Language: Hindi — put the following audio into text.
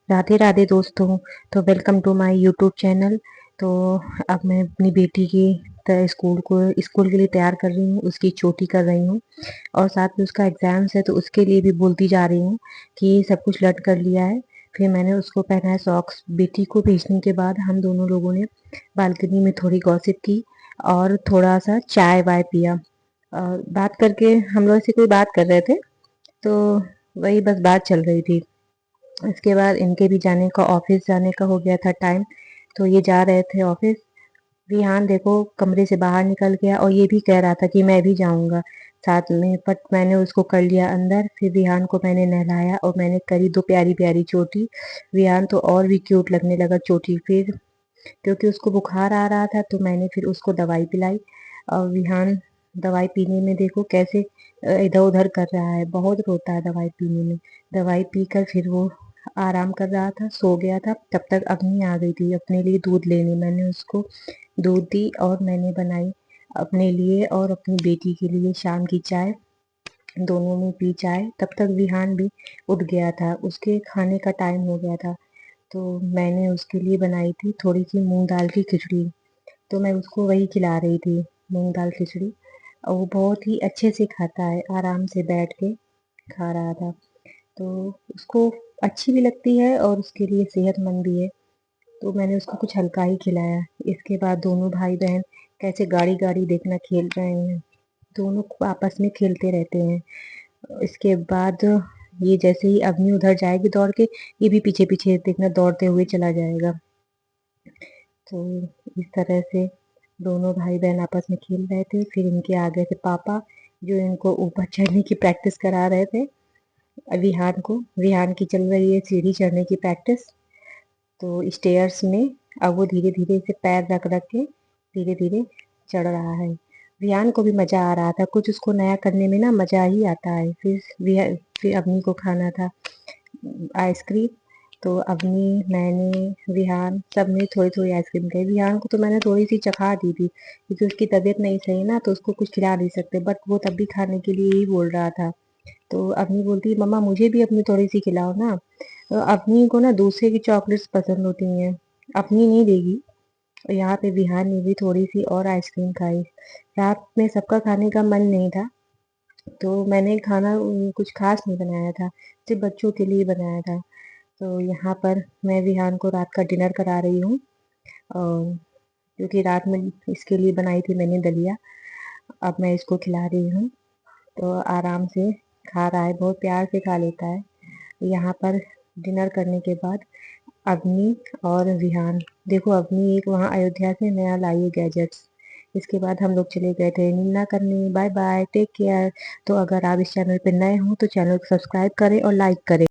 राधे राधे दोस्तों। तो welcome to my YouTube channel. तो अब मैं अपनी बेटी की स्कूल के लिए तैयार कर रही हूँ, उसकी चोटी कर रही हूँ और साथ में उसका एग्जाम्स है, तो उसके लिए भी बोलती जा रही हूँ कि सब कुछ लर्न कर लिया है। फिर मैंने उसको पहनाया सॉक्स। बेटी को भेजने के बाद हम दोनों लोगों ने बालकनी में थोड़ी गॉसिप की और थोड़ा सा चाय वाय पिया। और बात करके हम लोग ऐसे कोई बात कर रहे थे, तो वही बस बात चल रही थी। इसके बाद इनके भी जाने का, ऑफिस जाने का हो गया था टाइम, तो ये जा रहे थे ऑफिस। रिहान देखो कमरे से बाहर निकल गया और ये भी कह रहा था कि मैं भी जाऊंगा साथ में, बट मैंने उसको कर लिया अंदर। फिर रिहान को मैंने नहलाया और मैंने करी दो प्यारी प्यारी चोटी। रिहान तो और भी क्यूट लगने लगा चोटी। फिर क्योंकि उसको बुखार आ रहा था, तो मैंने फिर उसको दवाई पिलाई। और रिहान दवाई पीने में देखो कैसे इधर उधर कर रहा है, बहुत रोता है दवाई पीने में। दवाई पीकर फिर वो आराम कर रहा था, सो गया था। तब तक अग्नि आ गई थी अपने लिए दूध लेने। मैंने उसको दूध दी और मैंने बनाई अपने लिए और अपनी बेटी के लिए शाम की चाय। दोनों ने पी चाय। तब तक विहान भी उठ गया था, उसके खाने का टाइम हो गया था। तो मैंने उसके लिए बनाई थी थोड़ी सी मूंग दाल की खिचड़ी, तो मैं उसको वही खिला रही थी, मूंग दाल खिचड़ी। और वो बहुत ही अच्छे से खाता है, आराम से बैठ के खा रहा था। तो उसको अच्छी भी लगती है और उसके लिए सेहतमंद भी है, तो मैंने उसको कुछ हल्का ही खिलाया। इसके बाद दोनों भाई बहन कैसे गाड़ी गाड़ी देखना खेल रहे हैं, दोनों आपस में खेलते रहते हैं। इसके बाद ये जैसे ही अग्नि उधर जाएगी दौड़ के, ये भी पीछे पीछे देखना दौड़ते हुए चला जाएगा। तो इस तरह से दोनों भाई बहन आपस में खेल रहे थे। फिर इनके आ गए थे पापा, जो इनको ऊपर चढ़ने की प्रैक्टिस करा रहे थे। विहान की चल रही है सीढ़ी चढ़ने की प्रैक्टिस। तो स्टेयर्स में अब वो धीरे धीरे से पैर रख रख के धीरे धीरे चढ़ रहा है। विहान को भी मजा आ रहा था, कुछ उसको नया करने में ना मजा ही आता है। फिर अवनी को खाना था आइसक्रीम। तो अवनी, मैंने, विहान सब ने थोड़ी थोड़ी आइसक्रीम खाई। विहान को तो मैंने थोड़ी सी चखा दी थी, क्योंकि उसकी तबीयत नहीं सही ना, तो उसको कुछ खिला नहीं सकते, बट वो तब भी खाने के लिए ही बोल रहा था। तो अवनी बोलती मम्मा मुझे भी अपनी थोड़ी सी खिलाओ ना। तो अवनी को ना दूसरे की चॉकलेट्स पसंद होती हैं, अपनी नहीं देगी। और यहाँ पे विहान ने भी थोड़ी सी और आइसक्रीम खाई। रात में सबका खाने का मन नहीं था, तो मैंने खाना कुछ खास नहीं बनाया था, सिर्फ बच्चों के लिए बनाया था। तो यहाँ पर मैं विहान को रात का डिनर करा रही हूँ, और क्योंकि रात में इसके लिए बनाई थी मैंने दलिया, अब मैं इसको खिला रही हूँ। तो आराम से खा रहा है, बहुत प्यार से खा लेता है। यहाँ पर डिनर करने के बाद अग्नि और विहान, देखो अग्नि एक वहाँ अयोध्या से नया लाई है गैजेट्स। इसके बाद हम लोग चले गए थे नीना करने। Bye bye, take care. तो अगर आप इस चैनल पे नए हो तो चैनल को सब्सक्राइब करें और लाइक करें।